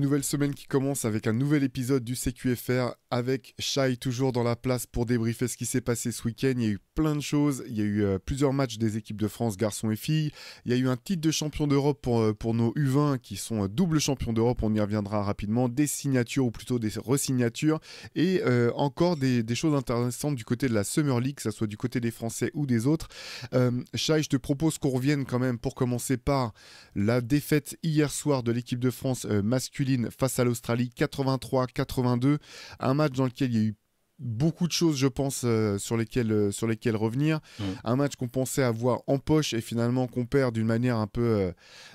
nouvelle semaine qui commence avec un nouvel épisode du CQFR avec Shai toujours dans la place pour débriefer ce qui s'est passé ce week-end. Il y a eu plein de choses, il y a eu plusieurs matchs des équipes de France, garçons et filles. Il y a eu un titre de champion d'Europe pour nos U20 qui sont double champions d'Europe, on y reviendra rapidement. Des signatures ou plutôt des resignatures et encore des choses intéressantes du côté de la Summer League, que ce soit du côté des Français ou des autres. Shai, je te propose qu'on revienne quand même pour commencer par la défaite hier soir de l'équipe de France masculine face à l'Australie, 83-82. Un match dans lequel il y a eu beaucoup de choses, je pense, sur lesquelles revenir. Un match qu'on pensait avoir en poche et finalement qu'on perd d'une manière un peu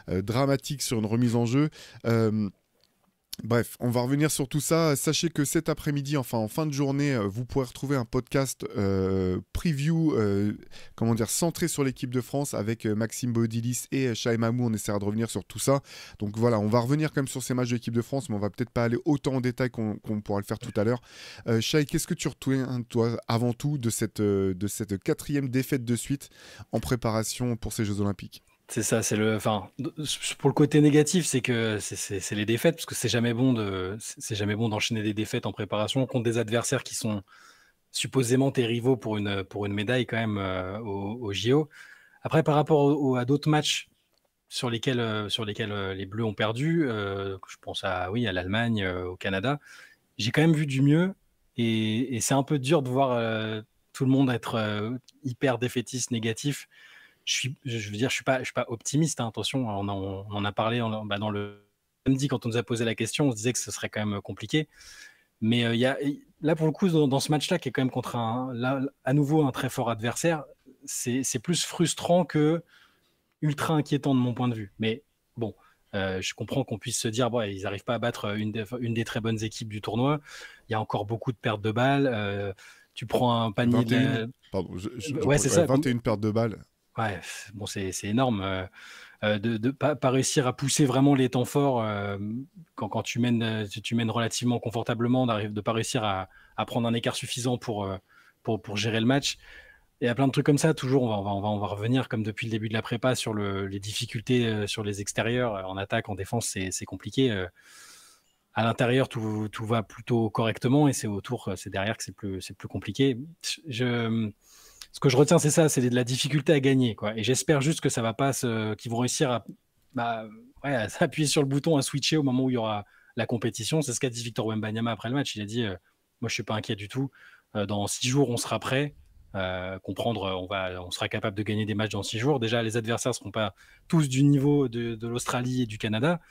dramatique sur une remise en jeu. Bref, on va revenir sur tout ça. Sachez que cet après-midi, enfin en fin de journée, vous pourrez retrouver un podcast preview, centré sur l'équipe de France avec Maxime Baudilis et Shai Mamou. On essaiera de revenir sur tout ça. Donc voilà, on va revenir quand même sur ces matchs de l'équipe de France, mais on va peut-être pas aller autant en détail qu'on pourra le faire tout à l'heure. Shai, qu'est-ce que tu retiens, toi, avant tout, de cette quatrième défaite de suite en préparation pour ces Jeux Olympiques ? C'est ça, pour le côté négatif, c'est que c'est les défaites, parce que c'est jamais bon d'enchaîner des défaites en préparation contre des adversaires qui sont supposément tes rivaux pour une médaille quand même au JO. Après, par rapport à d'autres matchs sur lesquels les Bleus ont perdu, je pense à l'Allemagne, au Canada, j'ai quand même vu du mieux et c'est un peu dur de voir tout le monde être hyper défaitiste, négatif. Je suis pas optimiste, hein, attention, on en a parlé dans le samedi quand on nous a posé la question, on se disait que ce serait quand même compliqué. Mais là, pour le coup, dans ce match-là, qui est quand même contre à nouveau un très fort adversaire, c'est plus frustrant que ultra inquiétant de mon point de vue. Mais bon, je comprends qu'on puisse se dire, ils n'arrivent pas à battre une des très bonnes équipes du tournoi. Il y a encore beaucoup de pertes de balles. Tu prends un panier 21, pardon, c'est ça. 21 pertes de balles. Ouais, bon, c'est énorme de pas réussir à pousser vraiment les temps forts quand tu mènes relativement confortablement, de pas réussir à prendre un écart suffisant pour gérer le match. Il y a plein de trucs comme ça. Toujours, on va revenir comme depuis le début de la prépa sur les difficultés sur les extérieurs. En attaque, en défense, c'est compliqué. À l'intérieur, tout va plutôt correctement et c'est derrière que c'est plus compliqué. Ce que je retiens, c'est ça, c'est de la difficulté à gagner, quoi. Et j'espère juste que ça va pas qu'ils vont réussir à appuyer sur le bouton, à switcher au moment où il y aura la compétition. C'est ce qu'a dit Victor Wembanyama après le match. Il a dit, moi, je suis pas inquiet du tout. Dans 6 jours, on sera prêt. On sera capable de gagner des matchs dans 6 jours. Déjà, les adversaires seront pas tous du niveau de l'Australie et du Canada,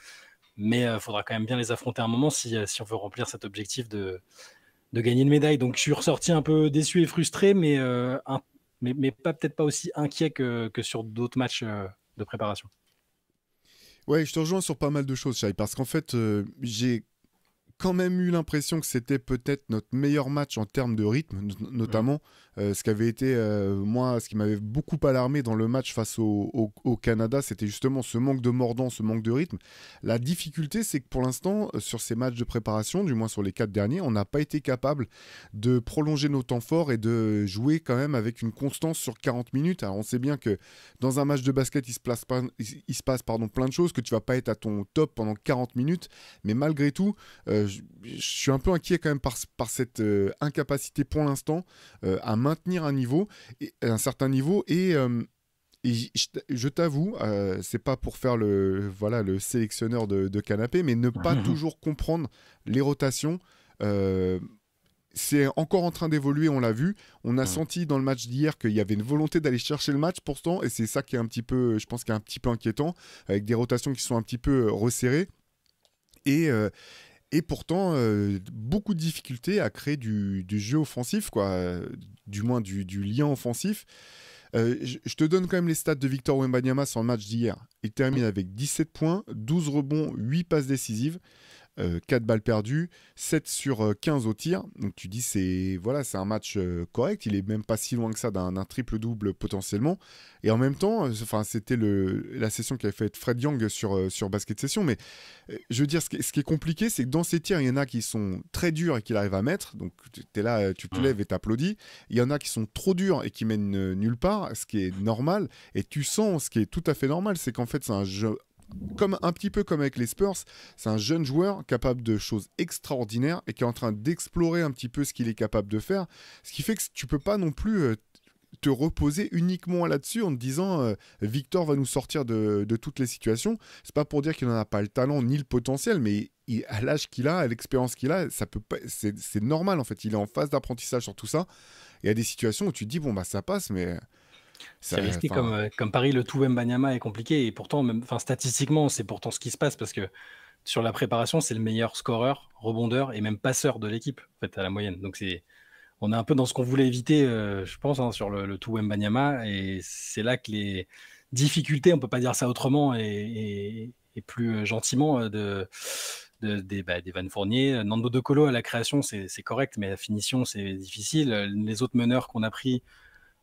mais il faudra quand même bien les affronter à un moment si on veut remplir cet objectif de gagner une médaille. Donc, je suis ressorti un peu déçu et frustré, mais peut-être pas aussi inquiet que sur d'autres matchs de préparation. Ouais, je te rejoins sur pas mal de choses, Shai, parce qu'en fait, j'ai quand même eu l'impression que c'était peut-être notre meilleur match en termes de rythme, notamment. Ce qui avait été, moi, ce qui m'avait beaucoup alarmé dans le match face au Canada, c'était justement ce manque de mordant, ce manque de rythme. La difficulté, c'est que pour l'instant, sur ces matchs de préparation, du moins sur les 4 derniers, on n'a pas été capable de prolonger nos temps forts et de jouer quand même avec une constance sur 40 minutes. Alors, on sait bien que dans un match de basket, il se passe plein de choses, que tu vas pas être à ton top pendant 40 minutes, mais malgré tout, je suis un peu inquiet quand même par cette incapacité pour l'instant à maintenir un certain niveau et je t'avoue, c'est pas pour faire le sélectionneur de canapé, mais ne pas toujours comprendre les rotations. C'est encore en train d'évoluer, on l'a vu. On a senti dans le match d'hier qu'il y avait une volonté d'aller chercher le match pourtant, et c'est ça qui est un petit peu, je pense, qui est un petit peu inquiétant, avec des rotations qui sont un petit peu resserrées. Et pourtant, beaucoup de difficultés à créer du jeu offensif, quoi, du moins du lien offensif. Je te donne quand même les stats de Victor Wembanyama sur le match d'hier. Il termine avec 17 points, 12 rebonds, 8 passes décisives. 4 balles perdues, 7 sur 15 au tir. Donc tu dis c'est un match correct, il est même pas si loin que ça d'un triple-double potentiellement. Et en même temps, c'était la session qu'avait faite Fred Young sur Basket Session, mais je veux dire, ce qui est compliqué, c'est que dans ces tirs, il y en a qui sont très durs et qu'il arrive à mettre, donc tu es là, tu te lèves et t'applaudis. Il y en a qui sont trop durs et qui mènent nulle part, ce qui est normal. Et tu sens, ce qui est tout à fait normal, c'est qu'en fait c'est comme un petit peu comme avec les Spurs, c'est un jeune joueur capable de choses extraordinaires et qui est en train d'explorer un petit peu ce qu'il est capable de faire. Ce qui fait que tu peux pas non plus te reposer uniquement là-dessus en te disant Victor va nous sortir de toutes les situations. C'est pas pour dire qu'il n'en a pas le talent ni le potentiel, mais à l'âge qu'il a, à l'expérience qu'il a, ça peut pas, c'est normal en fait. Il est en phase d'apprentissage sur tout ça. Il y a des situations où tu te dis bon bah ça passe, mais C'est ça, risqué enfin, comme Paris, le tout Wembanyama est compliqué et pourtant, même, enfin, statistiquement, c'est pourtant ce qui se passe parce que sur la préparation, c'est le meilleur scoreur, rebondeur et même passeur de l'équipe en fait à la moyenne. Donc on est un peu dans ce qu'on voulait éviter, je pense, hein, sur le tout Wembanyama et c'est là que les difficultés, on peut pas dire ça autrement et plus gentiment d'Evan Fournier. Nando De Colo à la création, c'est correct, mais la finition, c'est difficile. Les autres meneurs qu'on a pris,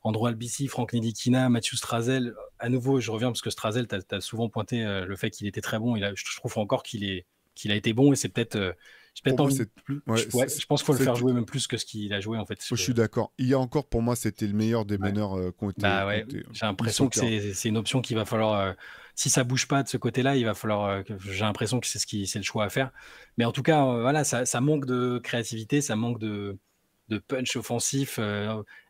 Andro Albici, Franck Ntilikina, Mathieu Strazel. À nouveau, je reviens parce que Strazel, tu as souvent pointé le fait qu'il était très bon. Je trouve encore qu'il a été bon et c'est peut-être. J'ai peut-être pour moi envie. c'est ouais, Je pense qu'il faut le faire jouer même plus que ce qu'il a joué en fait. je suis d'accord. Il y a encore pour moi c'était le meilleur des Ouais. meneurs Bah ouais, j'ai l'impression que c'est une option qu'il va falloir. Si ça bouge pas de ce côté-là, il va falloir. J'ai l'impression que c'est le choix à faire. Mais en tout cas, voilà, ça manque de créativité, ça manque de punch offensif.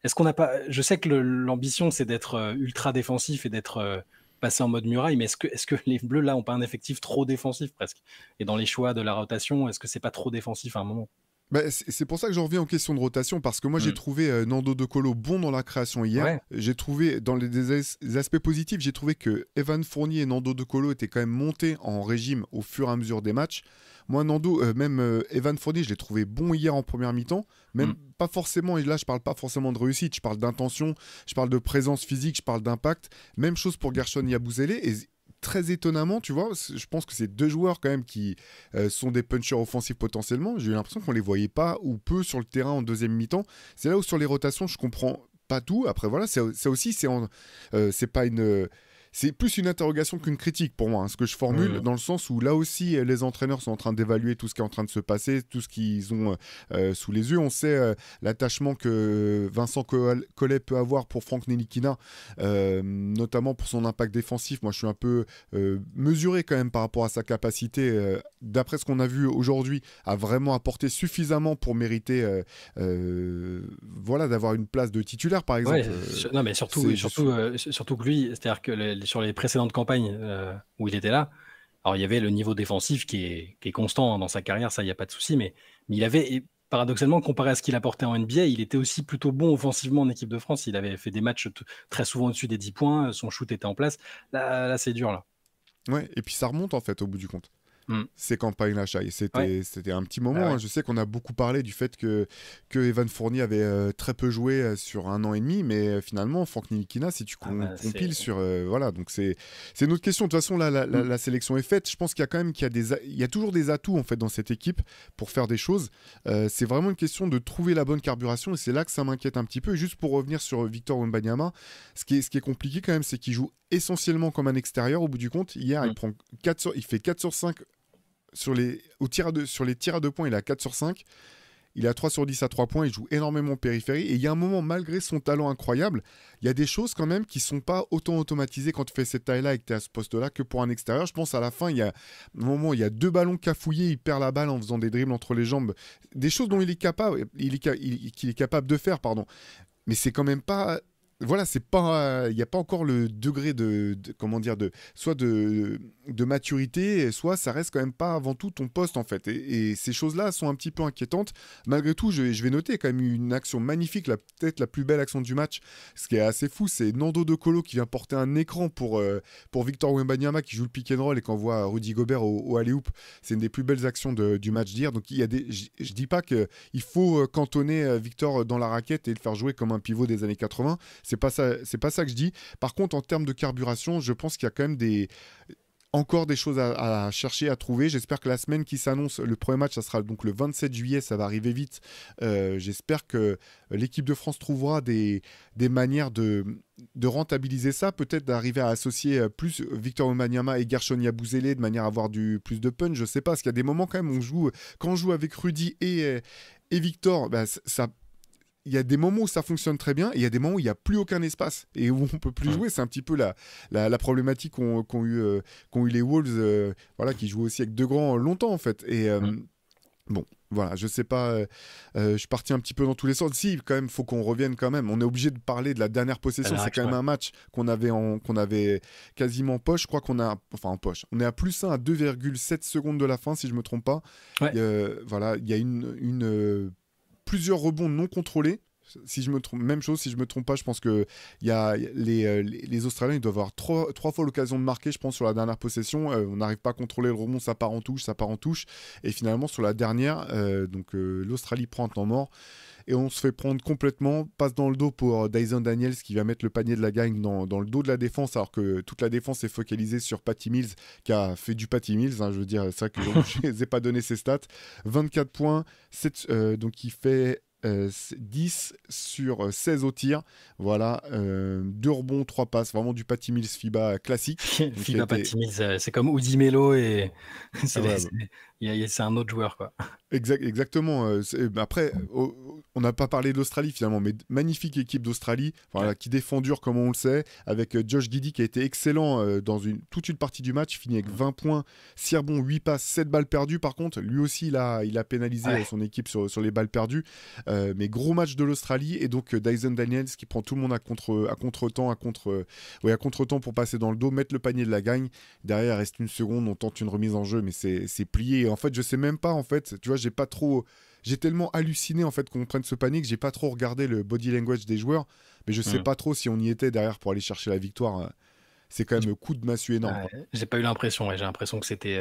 Est-ce qu'on n'a pas. Je sais que l'ambition, c'est d'être ultra défensif et d'être passé en mode muraille, mais est-ce que les Bleus, là, n'ont pas un effectif trop défensif presque? Et dans les choix de la rotation, est-ce que c'est pas trop défensif à un moment? Bah, c'est pour ça que j'en reviens en question de rotation, parce que moi j'ai trouvé Nando De Colo bon dans la création hier. Ouais. J'ai trouvé, dans les aspects positifs, j'ai trouvé que Evan Fournier et Nando De Colo étaient quand même montés en régime au fur et à mesure des matchs. Moi, Evan Fournier, je l'ai trouvé bon hier en première mi-temps, même pas forcément, et là je parle pas forcément de réussite, je parle d'intention, je parle de présence physique, je parle d'impact. Même chose pour Gershon Yabusele, et très étonnamment, tu vois, je pense que c'est deux joueurs quand même qui sont des punchers offensifs potentiellement. J'ai eu l'impression qu'on les voyait pas ou peu sur le terrain en deuxième mi-temps. C'est là où sur les rotations, je comprends pas tout. Après voilà, ça aussi c'est pas une c'est plus une interrogation qu'une critique pour moi, hein, ce que je formule, dans le sens où là aussi, les entraîneurs sont en train d'évaluer tout ce qui est en train de se passer, tout ce qu'ils ont sous les yeux. On sait l'attachement que Vincent Collet peut avoir pour Franck Ntilikina, notamment pour son impact défensif. Moi, je suis un peu mesuré quand même par rapport à sa capacité, d'après ce qu'on a vu aujourd'hui, à vraiment apporter suffisamment pour mériter voilà, d'avoir une place de titulaire, par exemple. Ouais, non, mais surtout que lui, c'est-à-dire que sur les précédentes campagnes où il était là, alors il y avait le niveau défensif qui est constant, hein, dans sa carrière, ça, il n'y a pas de souci, mais il avait, et paradoxalement, comparé à ce qu'il apportait en NBA, il était aussi plutôt bon offensivement en équipe de France. Il avait fait des matchs très souvent au-dessus des 10 points, son shoot était en place. Là c'est dur, là. Ouais, et puis ça remonte en fait au bout du compte. Ces campagnes-là, Shai. C'était un petit moment. Ah ouais. Hein. Je sais qu'on a beaucoup parlé du fait que Evan Fournier avait très peu joué sur 1 an et demi, mais finalement, Franck Ntilikina, si tu compiles sur. Voilà, donc c'est une autre question. De toute façon, là, la sélection est faite. Je pense qu'il y a quand même il y a toujours des atouts en fait dans cette équipe pour faire des choses. C'est vraiment une question de trouver la bonne carburation et c'est là que ça m'inquiète un petit peu. Et juste pour revenir sur Victor Wembanyama, ce qui est compliqué quand même, c'est qu'il joue essentiellement comme un extérieur au bout du compte. Hier, il fait 4 sur 5 sur les tirs à 2 points, il est à 4 sur 5. Il est à 3 sur 10 à 3 points, il joue énormément périphérie. Et il y a un moment, malgré son talent incroyable, il y a des choses quand même qui ne sont pas autant automatisées quand tu fais cette taille-là et que tu es à ce poste-là que pour un extérieur. Je pense à la fin, il y a un moment, il y a 2 ballons cafouillés, il perd la balle en faisant des dribbles entre les jambes. Des choses dont il est capable de faire, pardon. Mais c'est quand même pas... Voilà, c'est pas, il n'y a pas encore le degré comment dire, soit de maturité, soit ça reste quand même pas avant tout ton poste en fait. Et ces choses-là sont un petit peu inquiétantes. Malgré tout, je vais noter quand même une action magnifique, peut-être la plus belle action du match. Ce qui est assez fou, c'est Nando De Colo qui vient porter un écran pour Victor Wembanyama qui joue le pick and roll et qui envoie Rudy Gobert au alley-oop. C'est une des plus belles actions du match d'hier. Donc il y a je dis pas qu'il faut cantonner Victor dans la raquette et le faire jouer comme un pivot des années 80. C'est pas ça que je dis. Par contre, en termes de carburation, je pense qu'il y a quand même encore des choses à chercher, à trouver. J'espère que la semaine qui s'annonce, le premier match, ça sera donc le 27 juillet, ça va arriver vite. J'espère que l'équipe de France trouvera des manières de rentabiliser ça, peut-être d'arriver à associer plus Victor Wembanyama et Gershon Yabusele de manière à avoir plus de punch, je sais pas, parce qu'il y a des moments quand même où quand on joue avec Rudy et Victor, bah, il y a des moments où ça fonctionne très bien et il y a des moments où il n'y a plus aucun espace et où on peut plus jouer. C'est un petit peu la problématique qu'ont eu les Wolves, voilà, qui jouent aussi avec deux grands longtemps en fait. Et bon, voilà, je sais pas, je suis parti un petit peu dans tous les sens. Si, quand même, faut qu'on revienne quand même. On est obligé de parler de la dernière possession. C'est quand même un match qu'on avait quasiment en poche. Je crois qu'on a, enfin en poche. On est à +1 à 2,7 secondes de la fin, si je me trompe pas. Ouais. Voilà, il y a plusieurs rebonds non contrôlés. Si je me trompe, même chose, si je me trompe pas, je pense que les Australiens ils doivent avoir trois fois l'occasion de marquer, je pense, sur la dernière possession. On n'arrive pas à contrôler le rebond, ça part en touche. Et finalement, sur la dernière, l'Australie prend un temps mort. Et on se fait prendre complètement, passe dans le dos pour Dyson Daniels qui va mettre le panier de la gagne dans le dos de la défense, alors que toute la défense est focalisée sur Patty Mills qui a fait du Patty Mills, hein, je veux dire, c'est vrai que je ne les ai pas donné ses stats. 24 points, donc il fait 10 sur 16 au tir, voilà, 2 rebonds, 3 passes, vraiment du Patty Mills FIBA classique. FIBA Patty Mills, c'est comme Udi Melo et c'est un autre joueur, quoi. Exactement. Après, on n'a pas parlé de l'Australie finalement, mais magnifique équipe d'Australie, voilà, qui défend dur comme on le sait, avec Josh Giddey qui a été excellent dans toute une partie du match, fini avec 20 points, 6 rebonds, 8 passes, 7 balles perdues. Par contre, lui aussi, il a pénalisé son équipe sur les balles perdues. Mais gros match de l'Australie, et donc Dyson Daniels qui prend tout le monde à contre-temps pour passer dans le dos, mettre le panier de la gagne. Derrière, il reste une seconde, on tente une remise en jeu, mais c'est plié. Et en fait, je sais même pas, en fait, tu vois, j'ai tellement halluciné en fait qu'on prenne ce panier que j'ai pas trop regardé le body language des joueurs, mais je sais pas trop si on y était derrière pour aller chercher la victoire. C'est quand même un coup de massue énorme. J'ai pas eu l'impression, j'ai l'impression que c'était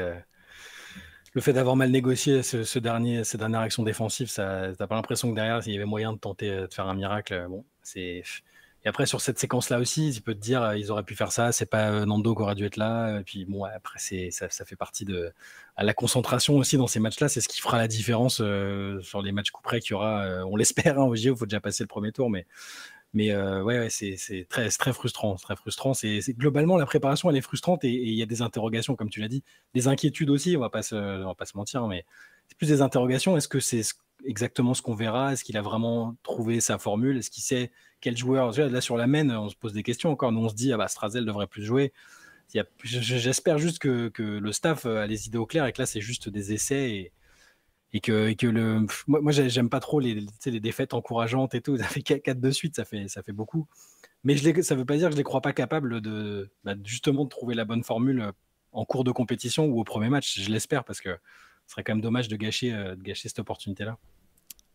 le fait d'avoir mal négocié ces dernières actions défensives, t'as pas l'impression que derrière il y avait moyen de tenter de faire un miracle. Bon, c'est. Et après, sur cette séquence-là aussi, tu peux te dire, ils auraient pu faire ça, c'est pas Nando qui aurait dû être là. Et puis, bon, après, ça fait partie de la concentration aussi dans ces matchs-là. C'est ce qui fera la différence sur les matchs coup près qu'il y aura, on l'espère, au JO, il faut déjà passer le premier tour. Mais c'est très frustrant. Très frustrant. Globalement, la préparation, elle est frustrante et il y a des interrogations, comme tu l'as dit. Des inquiétudes aussi, on va pas se mentir, mais c'est plus des interrogations. Est-ce que c'est exactement ce qu'on verra? Est-ce qu'il a vraiment trouvé sa formule? Est-ce qu'il sait quel joueur? Là, sur la main, on se pose des questions encore. Nous, on se dit, Strazel devrait plus jouer. J'espère juste que le staff a les idées au clair et que là, c'est juste des essais et que moi, j'aime pas trop les défaites encourageantes et tout. Ça fait 4 de suite, ça fait beaucoup. Mais ça veut pas dire que je les crois pas capables justement de trouver la bonne formule en cours de compétition ou au premier match. Je l'espère parce que ce serait quand même dommage de gâcher cette opportunité-là.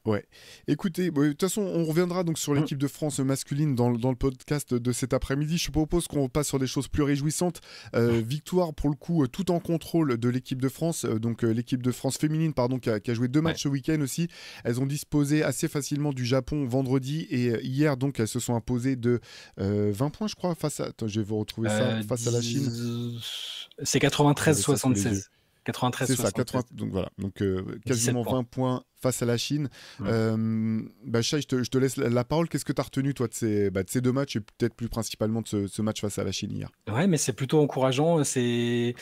Ouais. Écoutez, de toute façon, on reviendra donc sur l'équipe de France masculine dans le podcast de cet après-midi. Je propose qu'on passe sur des choses plus réjouissantes. Victoire, pour le coup, tout en contrôle de l'équipe de France. Donc, l'équipe de France féminine, pardon, qui a joué 2 matchs ce week-end aussi. Elles ont disposé assez facilement du Japon vendredi. Et hier, donc, elles se sont imposées de 20 points, je crois, face à... Attends, je vais vous retrouver ça. Face à la Chine. C'est 93-76. 93, c'est ça, 80, donc voilà, donc quasiment 20 points face à la Chine. Shai, je te laisse la parole. Qu'est-ce que tu as retenu, toi, de ces 2 matchs et peut-être plus principalement de ce match face à la Chine hier? Ouais, mais c'est plutôt encourageant. J'ai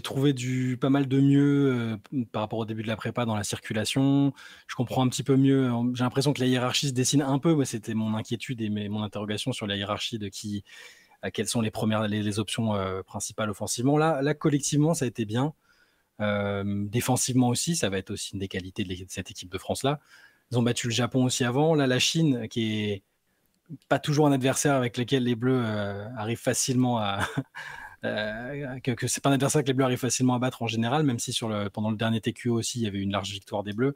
trouvé pas mal de mieux par rapport au début de la prépa dans la circulation. Je comprends un petit peu mieux. J'ai l'impression que la hiérarchie se dessine un peu. C'était mon inquiétude et mon interrogation sur la hiérarchie de quelles sont les options principales offensivement. Là, collectivement, ça a été bien. Défensivement aussi, ça va être aussi une des qualités de cette équipe de France-là. Ils ont battu le Japon aussi avant. Là, la Chine, qui est pas toujours un adversaire avec lequel les Bleus arrivent facilement que c'est pas un adversaire que les Bleus arrivent facilement à battre en général, même si pendant le dernier TQO aussi, il y avait une large victoire des Bleus.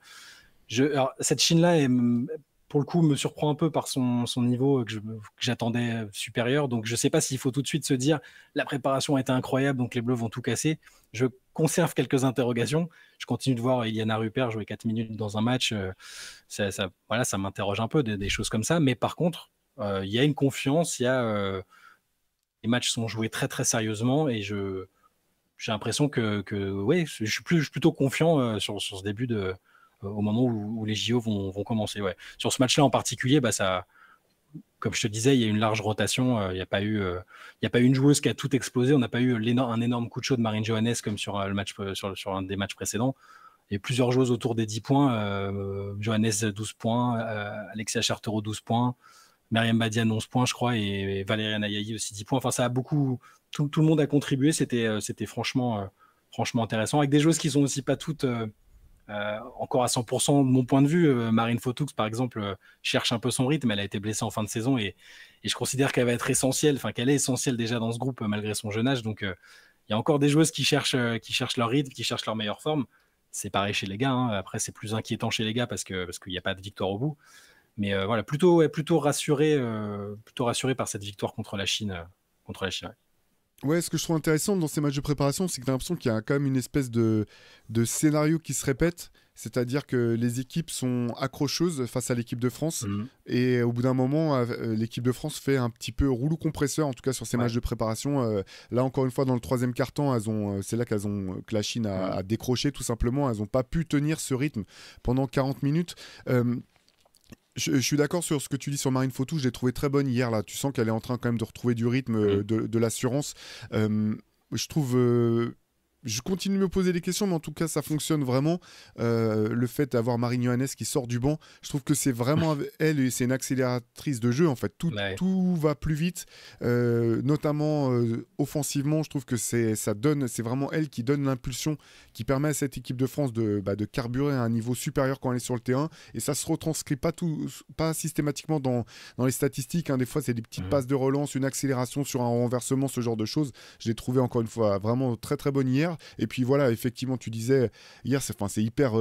Alors, cette Chine-là, pour le coup, me surprend un peu par son niveau que j'attendais supérieur. Donc, je ne sais pas s'il faut tout de suite se dire la préparation a été incroyable, donc les Bleus vont tout casser. Je conserve quelques interrogations. Je continue de voir Iliana Rupert jouer 4 minutes dans un match. Ça m'interroge un peu, des choses comme ça. Mais par contre, il y a une confiance. Les matchs sont joués très, très sérieusement. Et j'ai l'impression je suis plutôt confiant sur ce début au moment où les JO vont commencer. Ouais. Sur ce match-là en particulier, comme je te disais, il y a une large rotation. Il n'y a pas eu une joueuse qui a tout explosé. On n'a pas eu un énorme coup de chaud de Marine Johannes comme sur le match sur un des matchs précédents. il y a plusieurs joueuses autour des 10 points. Johannes 12 points, Alexia Chartero 12 points, Myriam Badian 11 points, je crois, et Valériane Ayayi aussi 10 points. Enfin, ça a beaucoup. Tout le monde a contribué. C'était franchement intéressant. Avec des joueuses qui sont aussi pas toutes encore à 100% de mon point de vue. Marine Fotoux, par exemple, cherche un peu son rythme. Elle a été blessée en fin de saison et je considère qu'elle va être essentielle, enfin qu'elle est essentielle déjà dans ce groupe malgré son jeune âge. Donc, il y a encore des joueuses qui cherchent leur rythme, qui cherchent leur meilleure forme. C'est pareil chez les gars. Hein. Après, c'est plus inquiétant chez les gars parce qu'il n'y a pas de victoire au bout. Mais voilà, plutôt rassuré par cette victoire contre la Chine. Ouais. Ouais, ce que je trouve intéressant dans ces matchs de préparation, c'est que tu as l'impression qu'il y a quand même une espèce de scénario qui se répète. C'est-à-dire que les équipes sont accrocheuses face à l'équipe de France. Mhm. Et au bout d'un moment, l'équipe de France fait un petit peu rouleau compresseur, en tout cas sur ces Ouais. matchs de préparation. Là, encore une fois, dans le troisième quart-temps, c'est là que la Chine a décroché, tout simplement. Elles n'ont pas pu tenir ce rythme pendant 40 minutes. Je suis d'accord sur ce que tu dis sur Marine Fotou, je l'ai trouvée très bonne hier là. Tu sens qu'elle est en train quand même de retrouver du rythme, de l'assurance. Je trouve, je continue de me poser des questions, mais en tout cas ça fonctionne vraiment. Le fait d'avoir Marine Johannes qui sort du banc, je trouve que c'est vraiment elle, et c'est une accélératrice de jeu en fait. Ouais. Tout va plus vite, notamment offensivement. Je trouve que c'est vraiment elle qui donne l'impulsion, qui permet à cette équipe de France de carburer à un niveau supérieur quand elle est sur le terrain. Et ça se retranscrit pas systématiquement dans les statistiques. Hein. Des fois c'est des petites passes de relance, une accélération sur un renversement, ce genre de choses. Je l'ai trouvé encore une fois vraiment très très bonne hier. Et puis voilà, effectivement, tu disais hier, c'est hyper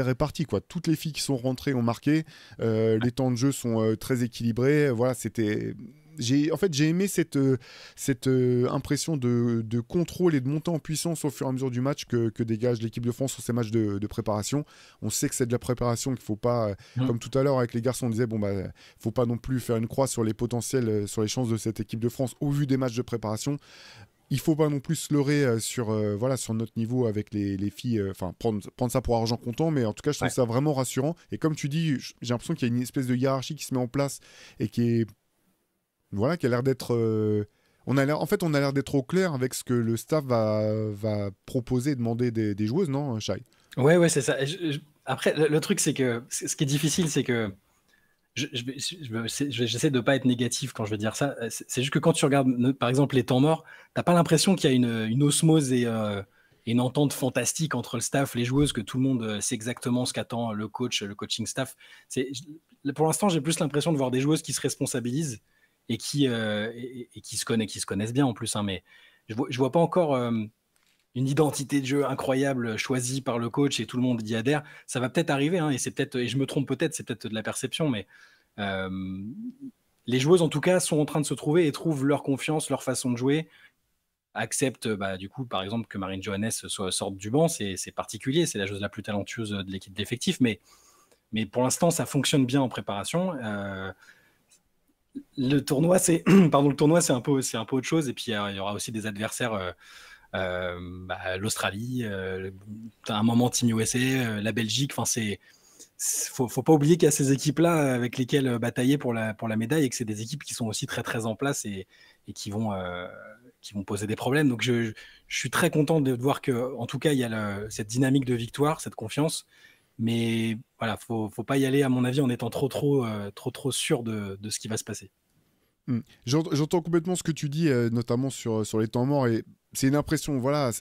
réparti quoi. Toutes les filles qui sont rentrées ont marqué. Les temps de jeu sont très équilibrés. Voilà, j'ai aimé cette impression de contrôle et de montée en puissance au fur et à mesure du match que dégage l'équipe de France sur ces matchs de préparation. On sait que c'est de la préparation, qu'il ne faut pas, comme tout à l'heure avec les garçons, on disait, faut pas non plus faire une croix sur les potentiels, sur les chances de cette équipe de France au vu des matchs de préparation. Il faut pas non plus se leurrer sur notre niveau avec les filles, prendre ça pour argent comptant, mais en tout cas je trouve ça vraiment rassurant. Et comme tu dis, j'ai l'impression qu'il y a une espèce de hiérarchie qui se met en place et qui a l'air d'être on a l'air d'être au clair avec ce que le staff va proposer et demander des joueuses, non, Shai? Ouais, c'est ça. Après, le truc, c'est que ce qui est difficile, c'est que j'essaie de ne pas être négatif quand je veux dire ça. C'est juste que quand tu regardes, par exemple, les temps morts, tu n'as pas l'impression qu'il y a une osmose et une entente fantastique entre le staff, les joueuses, que tout le monde sait exactement ce qu'attend le coach, le coaching staff. Pour l'instant, j'ai plus l'impression de voir des joueuses qui se responsabilisent et qui se connaissent bien en plus. Hein, mais je vois pas encore une identité de jeu incroyable choisie par le coach et tout le monde y adhère. Ça va peut-être arriver, hein, et je me trompe peut-être, c'est peut-être de la perception, mais les joueuses en tout cas sont en train de se trouver et trouvent leur confiance, leur façon de jouer, acceptent du coup par exemple que Marine Johannes sorte du banc, c'est particulier, c'est la joueuse la plus talentueuse de l'équipe d'effectifs, mais pour l'instant ça fonctionne bien en préparation. Le tournoi c'est un peu autre chose, et puis il y aura aussi des adversaires. L'Australie, à un moment Team USA, la Belgique, faut pas oublier qu'il y a ces équipes-là avec lesquelles batailler pour la médaille, et que c'est des équipes qui sont aussi très très en place et qui vont poser des problèmes. Donc je suis très content de voir que, en tout cas, il y a cette dynamique de victoire, cette confiance. Mais voilà, faut pas y aller, à mon avis, en étant trop sûr de ce qui va se passer. J'entends complètement ce que tu dis, notamment sur les temps morts, et c'est une impression, voilà.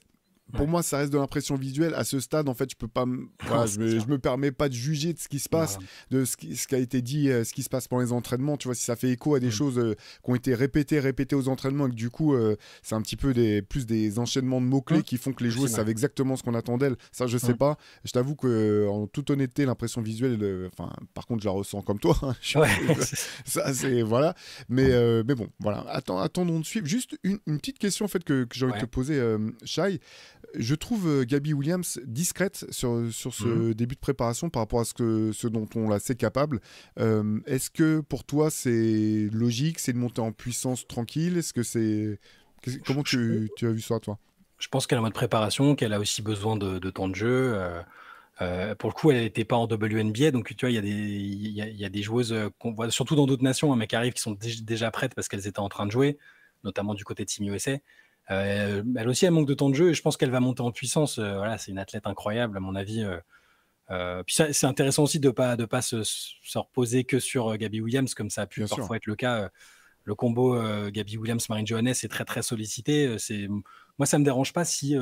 Pour moi, ça reste de l'impression visuelle. À ce stade, en fait, je me permets pas de juger de ce qui se passe, de ce qui a été dit, ce qui se passe pendant les entraînements. Tu vois, si ça fait écho à des choses qui ont été répétées aux entraînements, et que du coup, c'est un petit peu plus des enchaînements de mots-clés qui font que les joueurs savent exactement ce qu'on attend d'elles. Ça, je sais pas. Je t'avoue que, en toute honnêteté, l'impression visuelle, par contre, je la ressens comme toi. Hein. Ça, c'est voilà. Mais bon, voilà. Attendons de suivre. Juste une petite question, en fait, que j'ai envie de te poser, Shai. Je trouve Gabby Williams discrète sur ce début de préparation par rapport à ce dont on la sait capable. Est-ce que pour toi c'est logique, c'est de monter en puissance tranquille? Comment tu as vu ça, toi? Je pense qu'elle est en mode préparation, qu'elle a aussi besoin de temps de jeu. Pour le coup, elle n'était pas en WNBA, donc tu vois, il y a des joueuses qu'on voit surtout dans d'autres nations, mais qui arrivent, qui sont déjà prêtes parce qu'elles étaient en train de jouer, notamment du côté de Team USA. Elle aussi, elle manque de temps de jeu et je pense qu'elle va monter en puissance. Voilà, c'est une athlète incroyable, à mon avis. Puis c'est intéressant aussi de pas se reposer que sur Gabby Williams, comme ça a pu Bien sûr. parfois être le cas. Le combo Gabby Williams, Marine Johannes est très très sollicité. Moi, ça me dérange pas si,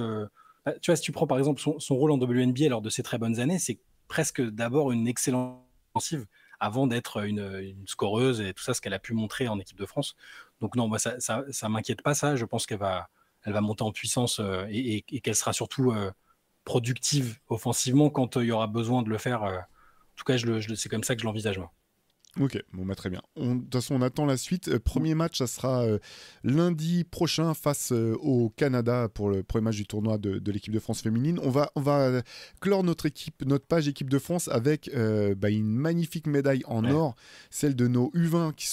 tu vois, si tu prends par exemple son rôle en WNBA lors de ses très bonnes années, c'est presque d'abord une excellente offensive avant d'être une scoreuse et tout ça, ce qu'elle a pu montrer en équipe de France. Donc non, moi ça m'inquiète pas ça. Je pense elle va monter en puissance et qu'elle sera surtout productive offensivement quand il y aura besoin de le faire. En tout cas, c'est comme ça que je l'envisage moi. Ok, bon bah très bien. De toute façon, on attend la suite. Premier match, ça sera lundi prochain face au Canada pour le premier match du tournoi de l'équipe de France féminine. On va clore notre page équipe de France avec une magnifique médaille en or, celle de nos U20 qui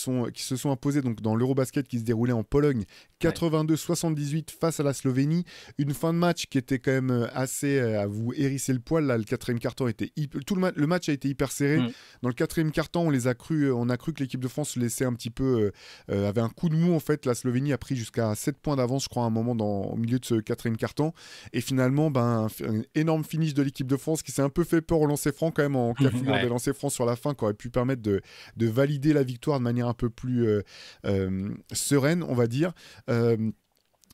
se sont imposés donc dans l'Eurobasket qui se déroulait en Pologne, 82-78 face à la Slovénie. Une fin de match qui était quand même assez à vous hérisser le poil. Là, le quatrième quart-temps était le match a été hyper serré. Dans le quatrième quart-temps, on a cru que l'équipe de France se laissait un petit peu, avait un coup de mou en fait. La Slovénie a pris jusqu'à 7 points d'avance, je crois, à un moment au milieu de ce quatrième quart-temps. Et finalement, un énorme finish de l'équipe de France qui s'est un peu fait peur au lancer franc quand même en cas figure des lancers francs sur la fin, qui aurait pu permettre de valider la victoire de manière un peu plus sereine, on va dire.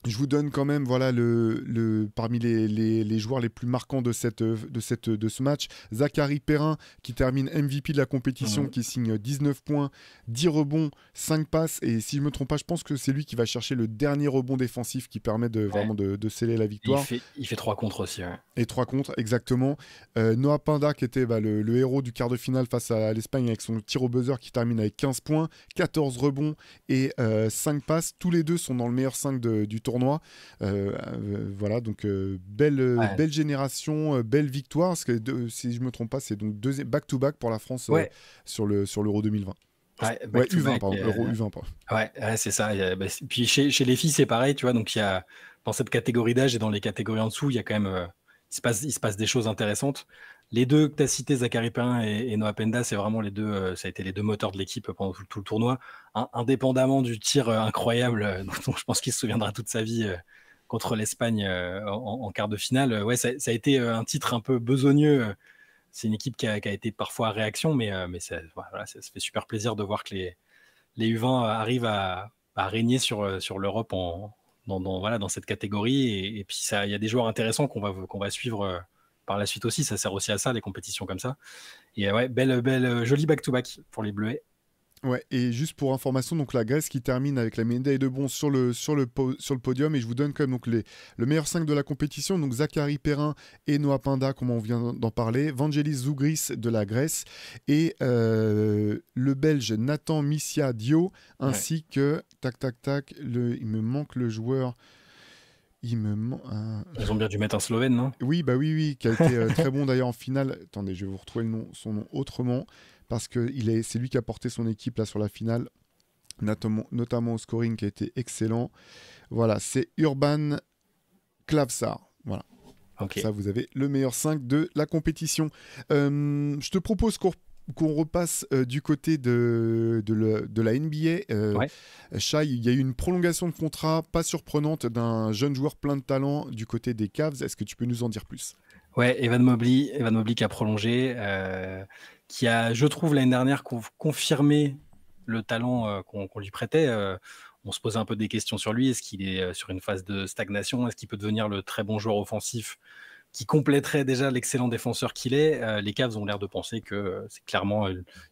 Je vous donne quand même voilà, parmi les joueurs les plus marquants de ce match, Zachary Perrin qui termine MVP de la compétition, qui signe 19 points, 10 rebonds, 5 passes. Et si je ne me trompe pas, je pense que c'est lui qui va chercher le dernier rebond défensif qui permet vraiment de sceller la victoire. Il fait 3 contre aussi. Ouais. Et 3 contre, exactement. Noah Pinda qui était le héros du quart de finale face à l'Espagne avec son tir au buzzer qui termine avec 15 points, 14 rebonds et 5 passes. Tous les deux sont dans le meilleur 5 du tournoi. Voilà, donc belle génération, belle victoire. Parce que si je me trompe pas, c'est donc back-to-back pour la France sur l'Euro 2020. U20, pardon, Euro U20. Pardon. Ouais, c'est ça. Puis chez les filles, c'est pareil, tu vois. Donc il y a dans cette catégorie d'âge et dans les catégories en dessous, il y a quand même il se passe des choses intéressantes. Les deux que tu as cités, Zachary Perrin et Noah Penda, c'est vraiment les deux, ça a été les deux moteurs de l'équipe pendant tout le tournoi. Indépendamment du tir incroyable, dont je pense qu'il se souviendra toute sa vie contre l'Espagne en quart de finale. Ça a été un titre un peu besogneux. C'est une équipe qui a été parfois à réaction, mais ça fait super plaisir de voir que les U20 arrivent à régner sur l'Europe dans cette catégorie. Et puis, il y a des joueurs intéressants qu'on va suivre par la suite aussi. Ça sert aussi à ça, les compétitions comme ça. Et belle, joli back-to-back pour les Bleuets. Ouais, et juste pour information, donc la Grèce qui termine avec la médaille de bronze sur le podium, et je vous donne quand même donc le meilleur 5 de la compétition, donc Zachary Perrin et Noah Pinda, comme on vient d'en parler, Vangelis Zougris de la Grèce, et le Belge Nathan Missia-Dio, ainsi que, il me manque le joueur... Ils ont bien dû mettre un Slovène, non ? Oui, qui a été très bon d'ailleurs en finale. Attendez, je vais vous retrouver son nom autrement, parce que c'est lui qui a porté son équipe là sur la finale, notamment au scoring qui a été excellent. Voilà, c'est Urban Klavsar. Voilà. Okay. Ça, vous avez le meilleur 5 de la compétition. Je te propose qu'on repasse du côté de la NBA. Shai, il y a eu une prolongation de contrat pas surprenante d'un jeune joueur plein de talent du côté des Cavs. Est-ce que tu peux nous en dire plus ? Ouais, Evan Mobley qui a prolongé, qui a, je trouve, l'année dernière confirmé le talent qu'on lui prêtait. On se posait un peu des questions sur lui. Est-ce qu'il est sur une phase de stagnation ? Est-ce qu'il peut devenir le très bon joueur offensif qui compléterait déjà l'excellent défenseur qu'il est ? Les Cavs ont l'air de penser que c'est clairement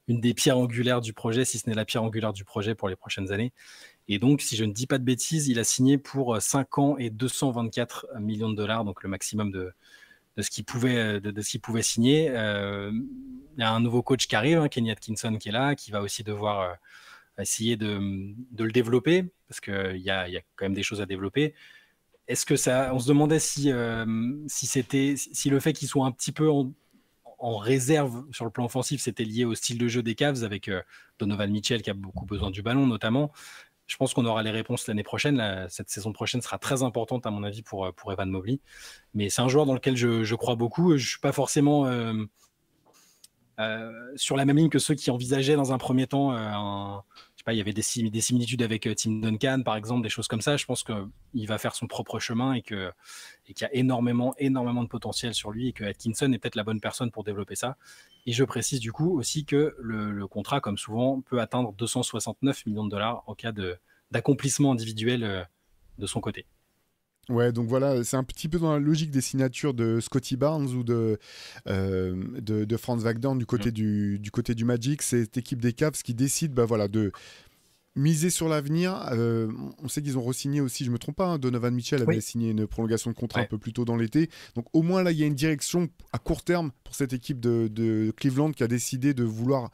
une des pierres angulaires du projet, si ce n'est la pierre angulaire du projet pour les prochaines années. Et donc, si je ne dis pas de bêtises, il a signé pour 5 ans et 224 millions de dollars, donc le maximum de ce qu'il pouvait signer. Il y a un nouveau coach qui arrive, Kenny Atkinson, qui est là, qui va aussi devoir essayer de le développer, parce qu'il y a quand même des choses à développer. Est-ce que on se demandait si le fait qu'il soit un petit peu en réserve sur le plan offensif, c'était lié au style de jeu des Cavs, avec Donovan Mitchell qui a beaucoup besoin du ballon notamment. Je pense qu'on aura les réponses l'année prochaine. Cette saison prochaine sera très importante, à mon avis, pour Evan Mobley. Mais c'est un joueur dans lequel je crois beaucoup. Je ne suis pas forcément sur la même ligne que ceux qui envisageaient dans un premier temps pas, il y avait des similitudes avec Tim Duncan, par exemple, des choses comme ça. Je pense qu'il va faire son propre chemin et qu'il y a énormément de potentiel sur lui et que Atkinson est peut-être la bonne personne pour développer ça. Et je précise du coup aussi que le contrat, comme souvent, peut atteindre 269 millions de dollars en cas d'accomplissement individuel de son côté. Ouais, donc voilà, c'est un petit peu dans la logique des signatures de Scottie Barnes ou de Franz Wagner du côté, du côté du Magic. C'est cette équipe des Cavs qui décide voilà, de miser sur l'avenir. On sait qu'ils ont re-signé aussi, je me trompe pas, hein, Donovan Mitchell avait signé une prolongation de contrat un peu plus tôt dans l'été. Donc au moins là, il y a une direction à court terme pour cette équipe de Cleveland qui a décidé de vouloir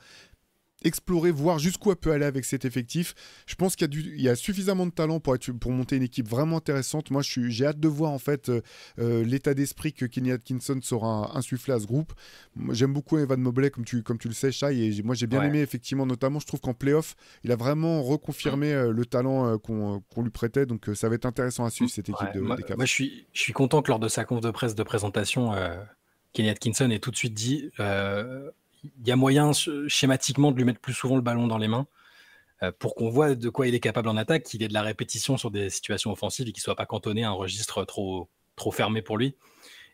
explorer, voir jusqu'où elle peut aller avec cet effectif. Je pense qu'il y a suffisamment de talent pour monter une équipe vraiment intéressante. Moi, j'ai hâte de voir en fait l'état d'esprit que Kenny Atkinson saura insuffler à ce groupe. Moi, j'aime beaucoup Evan Mobley, comme tu le sais, Shai, et moi j'ai bien aimé effectivement, notamment, je trouve qu'en playoff, il a vraiment reconfirmé le talent qu'on lui prêtait. Donc ça va être intéressant à suivre cette équipe des Cavs. Moi, je suis content que lors de sa conf de presse de présentation, Kenny Atkinson ait tout de suite dit il y a moyen schématiquement de lui mettre plus souvent le ballon dans les mains pour qu'on voit de quoi il est capable en attaque, qu'il ait de la répétition sur des situations offensives et qu'il ne soit pas cantonné à un registre trop fermé pour lui.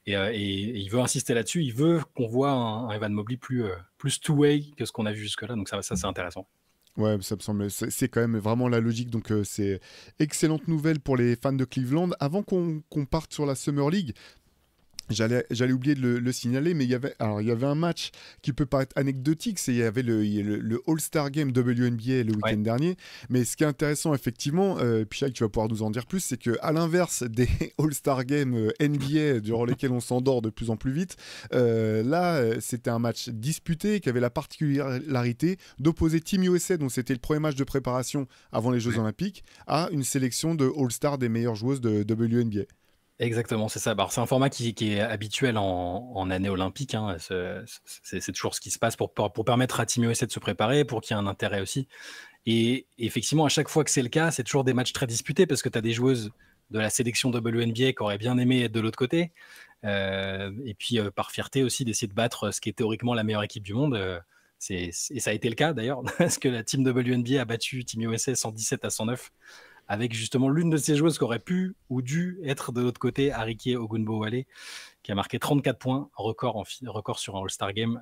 Et il veut insister là-dessus. Il veut qu'on voit un Evan Mobley plus two-way que ce qu'on a vu jusque-là. Donc ça c'est intéressant. Ouais, ça me semble, c'est quand même vraiment la logique. Donc c'est excellente nouvelle pour les fans de Cleveland. Avant qu'on parte sur la Summer League, J'allais oublier de le signaler, mais il y avait un match qui peut paraître anecdotique, il y avait le All-Star Game WNBA le week-end dernier, mais ce qui est intéressant effectivement, puis Shai, tu vas pouvoir nous en dire plus, c'est qu'à l'inverse des All-Star Game NBA durant lesquels on s'endort de plus en plus vite, là c'était un match disputé qui avait la particularité d'opposer Team USA, dont c'était le premier match de préparation avant les Jeux Olympiques, à une sélection de All-Star des meilleures joueuses de WNBA. Exactement, c'est ça. Alors, c'est un format qui est habituel en année olympique. Hein. C'est toujours ce qui se passe pour permettre à Team USA de se préparer, pour qu'il y ait un intérêt aussi. Et effectivement, à chaque fois que c'est le cas, c'est toujours des matchs très disputés parce que tu as des joueuses de la sélection WNBA qui auraient bien aimé être de l'autre côté. Et puis, par fierté aussi, d'essayer de battre ce qui est théoriquement la meilleure équipe du monde. Et ça a été le cas d'ailleurs, parce que la team WNBA a battu Team USA 117-109. Avec justement l'une de ces joueuses qui aurait pu ou dû être de l'autre côté, Arike Ogunbowale, qui a marqué 34 points, record sur un All-Star Game.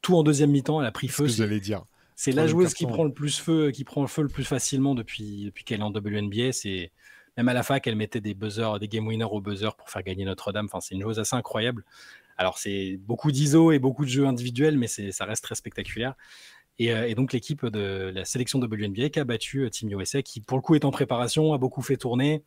Tout en deuxième mi-temps, elle a pris feu. C'est ce que j'allais dire. C'est la joueuse qui prend le feu le plus facilement depuis qu'elle est en WNBA. C'est même à la fac, elle mettait des buzzers, des game winners au buzzer pour faire gagner Notre-Dame. Enfin, c'est une joueuse assez incroyable. Alors c'est beaucoup d'ISO et beaucoup de jeux individuels, mais ça reste très spectaculaire. Et donc l'équipe de la sélection de WNBA qui a battu Team USA, qui pour le coup est en préparation, a beaucoup fait tourner.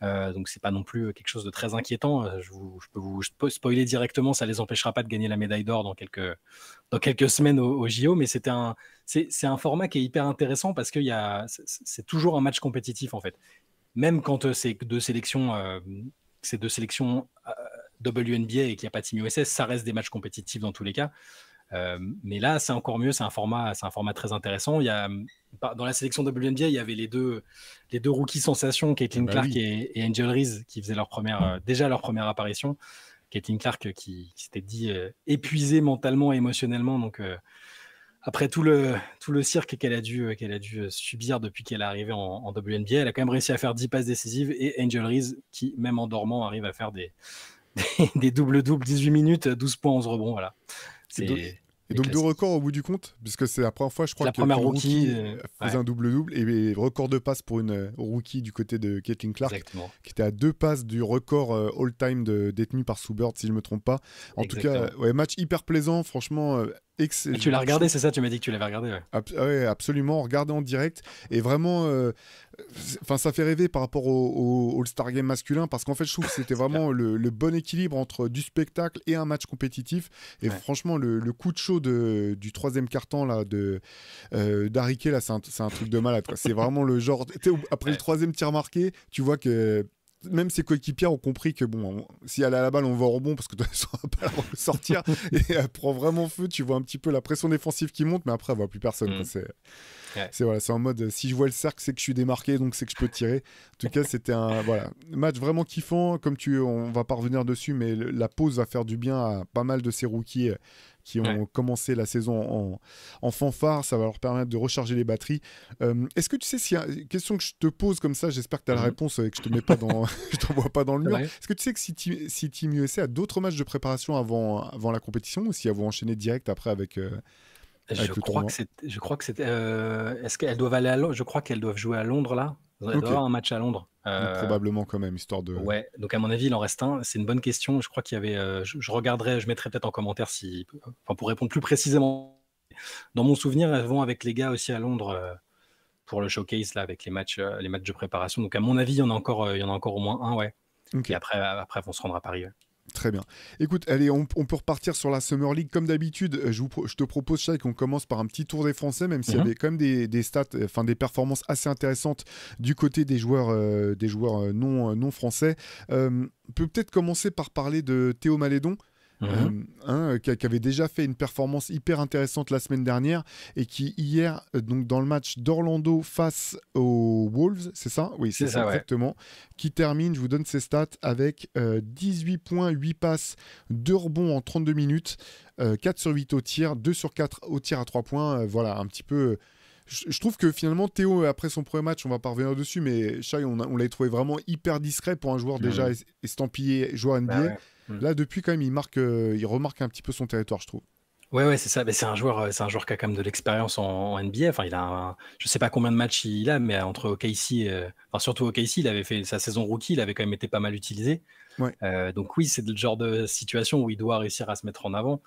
Donc c'est pas non plus quelque chose de très inquiétant. Je peux vous spoiler directement, ça les empêchera pas de gagner la médaille d'or dans quelques semaines au JO, mais c'est un format qui est hyper intéressant parce que c'est toujours un match compétitif en fait. Même quand ces deux sélections WNBA et qu'il n'y a pas Team USA, ça reste des matchs compétitifs dans tous les cas. Mais là, c'est encore mieux, c'est un format très intéressant. Dans la sélection de WNBA, il y avait les deux rookies sensations, Caitlin Clark et Angel Reese, qui faisaient déjà leur première apparition. Caitlin Clark qui s'était dit épuisée mentalement et émotionnellement. Donc, après tout le cirque qu'elle a dû subir depuis qu'elle est arrivée en WNBA, elle a quand même réussi à faire 10 passes décisives. Et Angel Reese, qui, même en dormant, arrive à faire des doubles-doubles, 18 minutes, 12 points, 11 rebonds. Voilà. Et donc deux records au bout du compte, puisque c'est la première fois, je crois, la que première rookie faisait un double-double, et record de passes pour une rookie du côté de Caitlin Clark. Exactement. Qui était à 2 passes du record all-time détenu par Sue Bird, si je ne me trompe pas. En tout cas, match hyper plaisant, franchement. Tu l'as regardé, c'est ça? Tu m'as dit que tu l'avais regardé. Ouais, absolument, regardé en direct. Et vraiment, ça fait rêver par rapport au All-Star Game masculin, parce qu'en fait, je trouve que c'était vraiment le bon équilibre entre du spectacle et un match compétitif. Et franchement, le coup de chaud du troisième quart-temps d'Arike, là, c'est un truc de malade. C'est vraiment le genre. Après le troisième tir marqué, tu vois que même ses coéquipiers ont compris que bon, si elle a la balle, on va au rebond parce que de toute façon, on va pas la sortir. Et elle prend vraiment feu. Tu vois un petit peu la pression défensive qui monte, mais après, elle voit plus personne. C'est en mode, si je vois le cercle, c'est que je suis démarqué, donc c'est que je peux tirer. En tout cas, c'était un match vraiment kiffant. On va pas revenir dessus, mais la pause va faire du bien à pas mal de ces rookies qui Ouais. ont commencé la saison en fanfare. Ça va leur permettre de recharger les batteries. Est-ce que tu sais s'il y a une question que je te pose comme ça, j'espère que tu as la Mhm. réponse et que je te mets pas dans, je t'envoie pas dans le mur. Ouais. Est-ce que tu sais que si Team USA a d'autres matchs de préparation avant la compétition ou si elles vont enchaîner direct après avec le tournoi? Je crois que c'était. Est-ce qu'elles doivent aller à Londres? Je crois qu'elles doivent jouer à Londres là. Elles doivent Ok, avoir un match à Londres. donc probablement quand même, histoire de... Ouais, donc à mon avis, il en reste un. C'est une bonne question. Je crois qu'il y avait. Je regarderai, je mettrai peut-être en commentaire si. Enfin, pour répondre plus précisément. Dans mon souvenir, elles vont avec les gars aussi à Londres pour le showcase là, avec les matchs de préparation. Donc à mon avis, il y en a encore au moins un, ouais. Ok. Et après, elles vont se rendre à Paris. Ouais. Très bien. Écoute, allez, on peut repartir sur la Summer League. Comme d'habitude, je te propose, Shai, qu'on commence par un petit tour des Français, même s'il y Mhm. avait quand même des stats, enfin des performances assez intéressantes du côté des joueurs, non français. On peut peut-être commencer par parler de Théo Malédon. Mhm. Qui avait déjà fait une performance hyper intéressante la semaine dernière et qui hier, donc dans le match d'Orlando face aux Wolves, c'est ça? Oui, c'est C'est ça ça, ouais. exactement, qui termine, je vous donne ses stats, avec 18 points, 8 passes, 2 rebonds en 32 minutes, 4 sur 8 au tir, 2 sur 4 au tir à 3 points, voilà, un petit peu... Je trouve que finalement, Théo, après son premier match, on va pas revenir dessus, mais Shai, on l'avait trouvé vraiment hyper discret pour un joueur déjà Mhm. estampillé joueur Bah NBA. ouais. Mhm. Là, depuis, quand même, il remarque un petit peu son territoire, je trouve. Ouais, ouais, c'est ça. Mais c'est un joueur qui a quand même de l'expérience en NBA. Enfin, je sais pas combien de matchs il a, mais entre OKC, enfin surtout OKC, il avait fait sa saison rookie, il avait quand même été pas mal utilisé. Ouais. Donc oui, c'est le genre de situation où il doit réussir à se mettre en avant.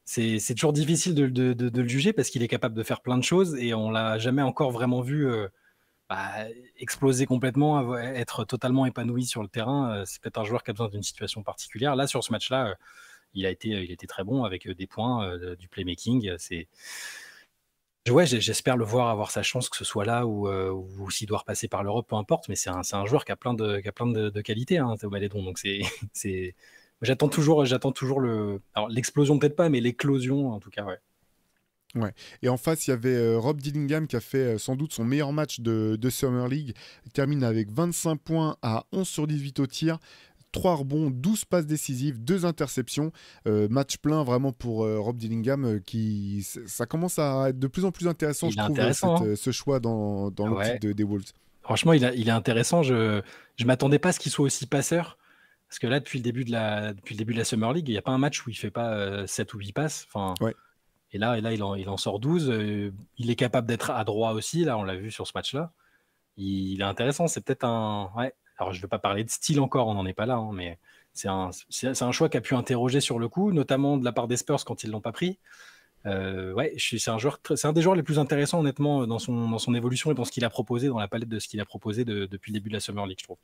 C'est toujours difficile de le juger parce qu'il est capable de faire plein de choses et on l'a jamais encore vraiment vu bah, exploser complètement, être totalement épanoui sur le terrain. C'est peut-être un joueur qui a besoin d'une situation particulière. Là, sur ce match-là, il était très bon avec des points, du playmaking. Ouais, j'espère le voir avoir sa chance, que ce soit là ou s'il doit repasser par l'Europe, peu importe. Mais c'est un joueur qui a plein de qualités, hein, Théo Malédon. Donc c'est, j'attends toujours alors l'explosion peut-être pas, mais l'éclosion en tout cas, ouais. Ouais. Et en face, il y avait Rob Dillingham qui a fait sans doute son meilleur match de Summer League. Il termine avec 25 points à 11 sur 18 au tir. 3 rebonds, 12 passes décisives, 2 interceptions. Match plein vraiment pour Rob Dillingham ça commence à être de plus en plus intéressant, je Il est trouve, intéressant, hein. ce choix dans l'optique Ouais. des Wolves. Franchement, il est intéressant. Je m'attendais pas à ce qu'il soit aussi passeur. Parce que là, depuis le début de la Summer League, il n'y a pas un match où il fait pas 7 ou 8 passes. Enfin, Ouais. et là, il en sort 12. Il est capable d'être adroit aussi. Là, on l'a vu sur ce match-là. Il est intéressant. C'est peut-être un. Ouais. Alors, je ne veux pas parler de style encore, on n'en est pas là. Hein, mais c'est un choix qui a pu interroger sur le coup, notamment de la part des Spurs quand ils ne l'ont pas pris. Ouais, c'est un des joueurs les plus intéressants, honnêtement, dans son évolution et dans ce qu'il a proposé, dans la palette de ce qu'il a proposé depuis le début de la Summer League, je trouve.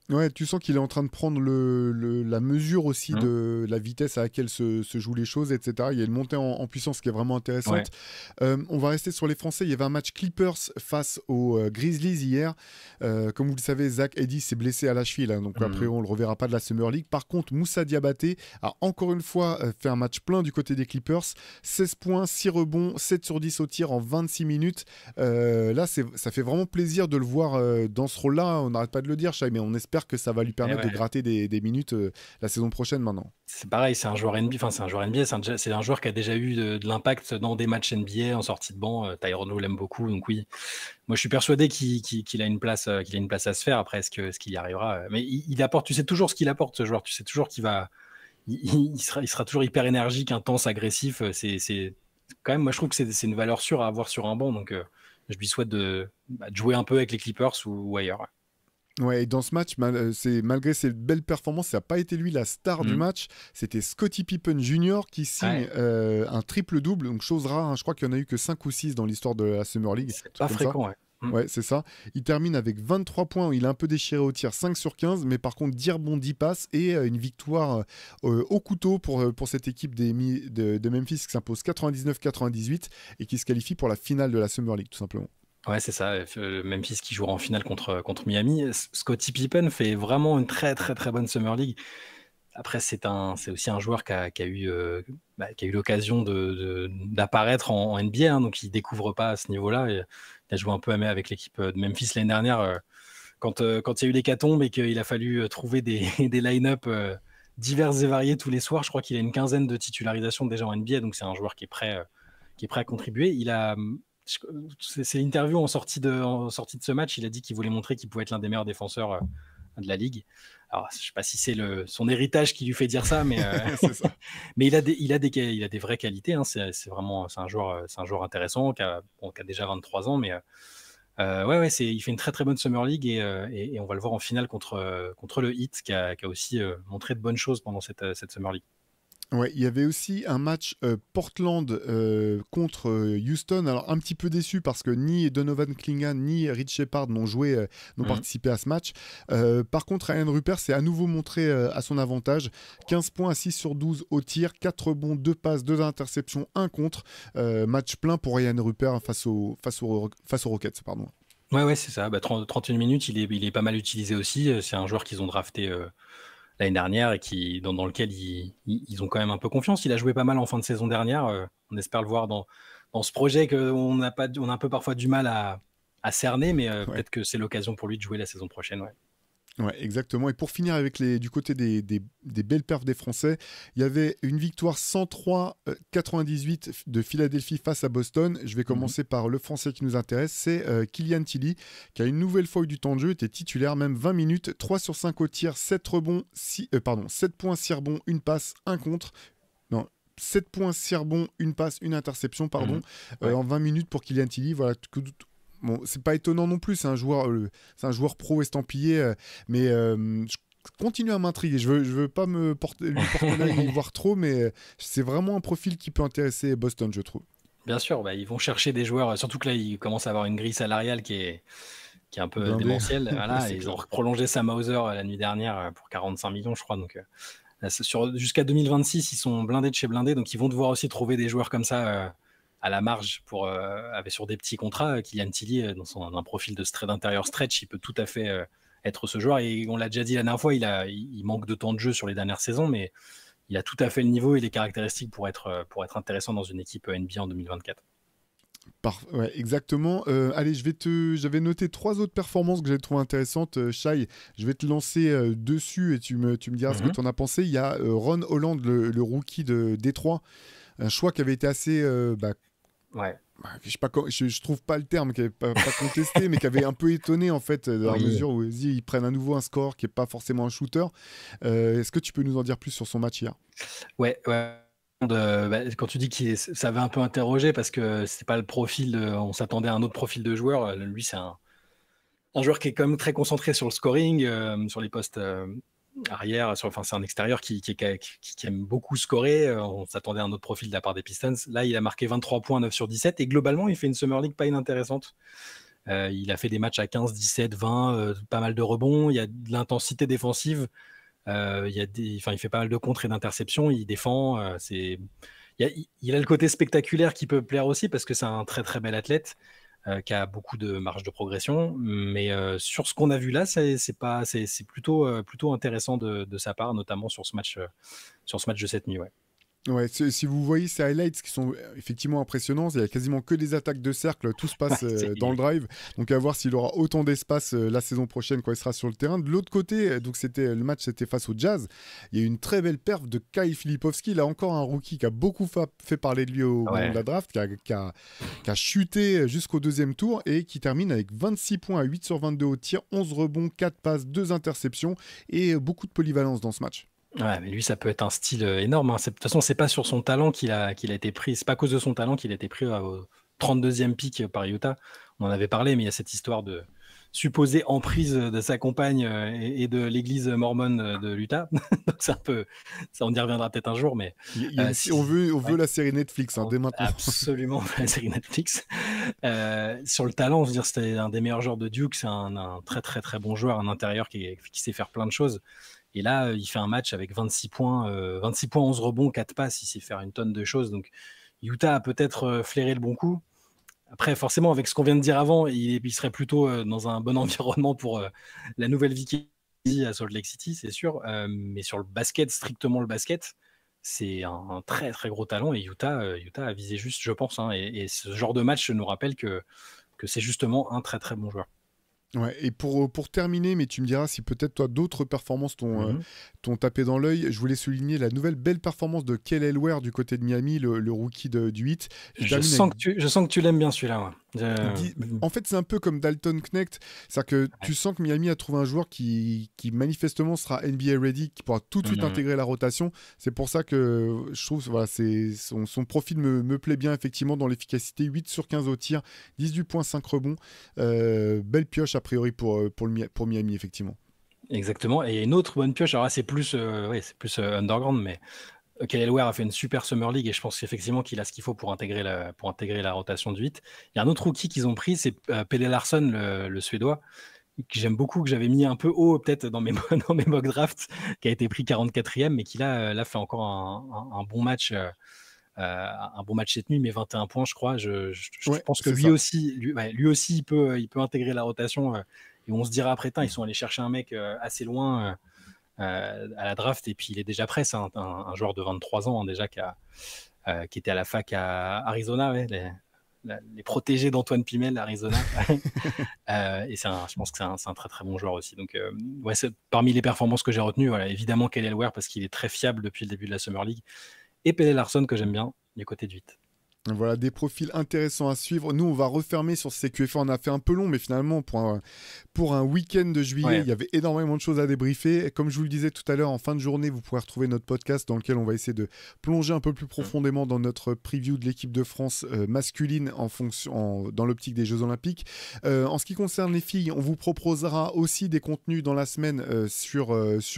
Ouais, tu sens qu'il est en train de prendre la mesure aussi Mmh. de la vitesse à laquelle se jouent les choses, etc. Il y a une montée en puissance qui est vraiment Ouais. intéressante. On va rester sur les Français. Il y avait un match Clippers face aux Grizzlies hier. Comme vous le savez, Zach Eddy s'est blessé à la cheville, hein, donc après Mmh. on le reverra pas de la Summer League. Par contre, Moussa Diabaté a encore une fois fait un match plein du côté des Clippers. 16 points, 6 rebonds, 7 sur 10 au tir en 26 minutes. Là, ça fait vraiment plaisir de le voir dans ce rôle-là. On n'arrête pas de le dire, Shai, mais on espère que ça va lui Et permettre de ouais. gratter des minutes la saison prochaine maintenant. C'est pareil, c'est un joueur NBA, enfin c'est un joueur NBA, c'est un joueur qui a déjà eu de l'impact dans des matchs NBA en sortie de banc. Tyrone Lue l'aime beaucoup, donc oui. Moi, je suis persuadé qu'il a une place, qu'il a une place à se faire. Après, est-ce qu'il y arrivera? Mais il apporte, tu sais toujours ce qu'il apporte, ce joueur. Tu sais toujours qu'il va, il sera toujours hyper énergique, intense, agressif. C'est quand même, moi, je trouve que c'est une valeur sûre à avoir sur un banc. Donc, je lui souhaite de jouer un peu avec les Clippers ou ailleurs. Ouais. Ouais, et dans ce match, malgré ses belles performances, ça n'a pas été lui la star du Mhm. match. C'était Scottie Pippen Jr. qui signe Ouais, un triple-double. Donc, chose rare, hein. Je crois qu'il n'y en a eu que 5 ou 6 dans l'histoire de la Summer League. Un c'est truc pas comme ça. fréquent, ouais. Ouais, c'est ça. Il termine avec 23 points. Il a un peu déchiré au tir, 5 sur 15. Mais par contre, 10 rebonds, 10 passes. Et une victoire au couteau pour cette équipe de Memphis qui s'impose 99-98 et qui se qualifie pour la finale de la Summer League, tout simplement. Ouais, c'est ça. Memphis qui jouera en finale contre Miami. Scottie Pippen fait vraiment une très très très bonne Summer League. Après, c'est aussi un joueur qui a eu, qui a eu l'occasion d'apparaître en NBA, hein, donc il découvre pas à ce niveau-là. Il a joué un peu avec l'équipe de Memphis l'année dernière, quand il y a eu l'hécatombe et qu'il a fallu trouver des line-up diverses et variées tous les soirs. Je crois qu'il a une quinzaine de titularisations déjà en NBA, donc c'est un joueur qui est prêt à contribuer. C'est l'interview en sortie de ce match, il a dit qu'il voulait montrer qu'il pouvait être l'un des meilleurs défenseurs de la ligue. Alors, je ne sais pas si c'est son héritage qui lui fait dire ça, mais, mais il a des vraies qualités. Hein. C'est un joueur intéressant qui a déjà 23 ans, mais ouais, il fait une très très bonne Summer League et on va le voir en finale contre le Heat qui a aussi montré de bonnes choses pendant cette Summer League. Ouais, il y avait aussi un match Portland contre Houston. Alors un petit peu déçu parce que ni Donovan Clingan ni Rich Shepard n'ont participé à ce match. Par contre, Ryan Rupert s'est à nouveau montré à son avantage. 15 points à 6 sur 12 au tir, 4 rebonds, 2 passes, 2 interceptions, 1 contre. Match plein pour Ryan Rupert face aux Rockets. Pardon. Ouais, c'est ça. 31 minutes, il est pas mal utilisé aussi. C'est un joueur qu'ils ont drafté l'année dernière et dans lequel ils ont quand même un peu confiance. Il a joué pas mal en fin de saison dernière. On espère le voir dans ce projet qu'on a un peu parfois du mal à cerner, mais peut-être que c'est l'occasion pour lui de jouer la saison prochaine. Ouais. Ouais, exactement. Et pour finir avec du côté des belles perfs des Français, il y avait une victoire 103-98 de Philadelphie face à Boston. Je vais commencer par le Français qui nous intéresse, c'est Kylian Tilly, qui a une nouvelle fois eu du temps de jeu, était titulaire même 20 minutes, 3 sur 5 au tir, 7 rebonds, 7 points, 6 rebonds, 1 passe, 1 contre. Non, 7 points, 6 rebonds, 1 passe, 1 interception, en 20 minutes pour Kylian Tilly. Voilà, bon, c'est pas étonnant non plus, c'est un joueur pro estampillé, mais je continue à m'intriguer. Je veux pas lui porter l'œil y voir trop, mais c'est vraiment un profil qui peut intéresser Boston, je trouve. Bien sûr, ils vont chercher des joueurs, surtout que là, ils commencent à avoir une grille salariale qui est un peu démentielle. Voilà, ils ont prolongé Sam Hauser la nuit dernière pour 45 millions, je crois. Donc, jusqu'à 2026, ils sont blindés de chez blindés, donc ils vont devoir aussi trouver des joueurs comme ça à la marge sur des petits contrats. Kylian Tilly, dans un profil d'intérieur stretch, il peut tout à fait être ce joueur. Et on l'a déjà dit la dernière fois, il manque de temps de jeu sur les dernières saisons, mais il a tout à fait le niveau et les caractéristiques pour être intéressant dans une équipe NBA en 2024. Ouais, exactement. Allez, j'avais noté 3 autres performances que j'ai trouvées intéressantes. Shai, je vais te lancer dessus et tu me diras ce que tu en as pensé. Il y a Ron Holland, le rookie de Détroit. Un choix qui avait été assez... je trouve pas le terme, qui n'avait pas contesté, mais qui avait un peu étonné en fait, dans la mesure où ils prennent à nouveau un score qui n'est pas forcément un shooter. Est-ce que tu peux nous en dire plus sur son match hier? Ouais. Quand tu dis ça avait un peu interrogé parce que c'est pas le profil, on s'attendait à un autre profil de joueur. Lui, c'est un joueur qui est quand même très concentré sur le scoring, sur les postes arrière. C'est un extérieur qui aime beaucoup scorer. On s'attendait à un autre profil de la part des Pistons. Là, il a marqué 23 points, 9 sur 17. Et globalement, il fait une Summer League pas inintéressante. Il a fait des matchs à 15, 17, 20, pas mal de rebonds. Il y a de l'intensité défensive. Il fait pas mal de contres et d'interceptions. Il défend. Il a le côté spectaculaire qui peut plaire aussi parce que c'est un très très bel athlète qui a beaucoup de marge de progression. Mais sur ce qu'on a vu là, c'est plutôt intéressant de sa part, notamment sur ce match de cette nuit. Ouais. Ouais, si vous voyez ces highlights qui sont effectivement impressionnants, il y a quasiment que des attaques de cercle, tout se passe dans le drive. Donc à voir s'il aura autant d'espace la saison prochaine quand il sera sur le terrain. De l'autre côté, donc le match c'était face au Jazz. Il y a eu une très belle perf de Kyle Filipowski. Là encore un rookie qui a beaucoup fait parler de lui au moment de la draft, qui a chuté jusqu'au deuxième tour et qui termine avec 26 points à 8 sur 22 au tir, 11 rebonds, 4 passes, 2 interceptions et beaucoup de polyvalence dans ce match. Ouais, mais lui, ça peut être un style énorme. Hein. De toute façon, c'est pas sur son talent qu'il a été pris. C'est pas à cause de son talent qu'il a été pris au 32e pick par Utah. On en avait parlé, mais il y a cette histoire de supposée emprise de sa compagne et de l'église mormone de l'Utah. Donc c'est un peu, ça, on y reviendra peut-être un jour, mais on veut la série Netflix dès maintenant. Absolument, la série Netflix. Sur le talent, on veut dire, c'était un des meilleurs joueurs de Duke. C'est un très très très bon joueur, un intérieur qui sait faire plein de choses. Et là, il fait un match avec 26 points, 11 rebonds, 4 passes. Il sait faire une tonne de choses. Donc, Utah a peut-être flairé le bon coup. Après, forcément, avec ce qu'on vient de dire avant, il serait plutôt dans un bon environnement pour la nouvelle vie à Salt Lake City, c'est sûr. Mais sur le basket, strictement le basket, c'est un très, très gros talent. Et Utah a visé juste, je pense. Et ce genre de match nous rappelle que c'est justement un très, très bon joueur. Ouais, et pour terminer, mais tu me diras si peut-être toi d'autres performances t'ont tapé dans l'œil, je voulais souligner la nouvelle belle performance de Kelly Ware du côté de Miami, le rookie du 8, qui termine avec Je sens que tu l'aimes bien celui-là. Ouais. En fait, c'est un peu comme Dalton Knecht, c'est-à-dire que tu sens que Miami a trouvé un joueur qui manifestement sera NBA ready, qui pourra tout de suite intégrer la rotation. C'est pour ça que je trouve voilà, son profil me plaît bien, effectivement, dans l'efficacité. 8 sur 15 au tir, 18,5 rebonds. Belle pioche, a priori, pour Miami, effectivement. Exactement. Et une autre bonne pioche, alors là, c'est plus, underground, mais Kelly Ware a fait une super Summer League et je pense effectivement qu'il a ce qu'il faut pour intégrer la rotation de 8. Il y a un autre rookie qu'ils ont pris, c'est Pelle Larsson, le Suédois, que j'aime beaucoup, que j'avais mis un peu haut peut-être dans mes mock drafts, qui a été pris 44e, mais qui là fait encore un bon match. Un bon match cette nuit, mais 21 points, je crois. Je Ouais, pense que c'est lui ça. aussi, il peut intégrer la rotation. Et on se dira après, ils sont allés chercher un mec assez loin à la draft, et puis il est déjà prêt. C'est un joueur de 23 ans déjà qui était à la fac à Arizona, ouais, les protégés d'Antoine Pimel, Arizona. Et je pense que c'est un très très bon joueur aussi. Donc, ouais, parmi les performances que j'ai retenues, voilà, évidemment Kelly Ware parce qu'il est très fiable depuis le début de la Summer League, et Pelle Larsson que j'aime bien du côté de 8. Voilà, des profils intéressants à suivre. Nous, on va refermer sur CQFR. On a fait un peu long, mais finalement, pour un week-end de juillet, il y avait énormément de choses à débriefer. Et comme je vous le disais tout à l'heure, en fin de journée, vous pourrez retrouver notre podcast dans lequel on va essayer de plonger un peu plus profondément dans notre preview de l'équipe de France masculine dans l'optique des Jeux Olympiques. En ce qui concerne les filles, on vous proposera aussi des contenus dans la semaine sur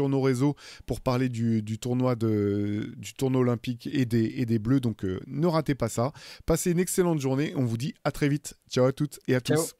nos réseaux pour parler du tournoi olympique et des Bleus. Donc, ne ratez pas ça. Passez une excellente journée. On vous dit à très vite. Ciao à toutes et à Ciao. tous.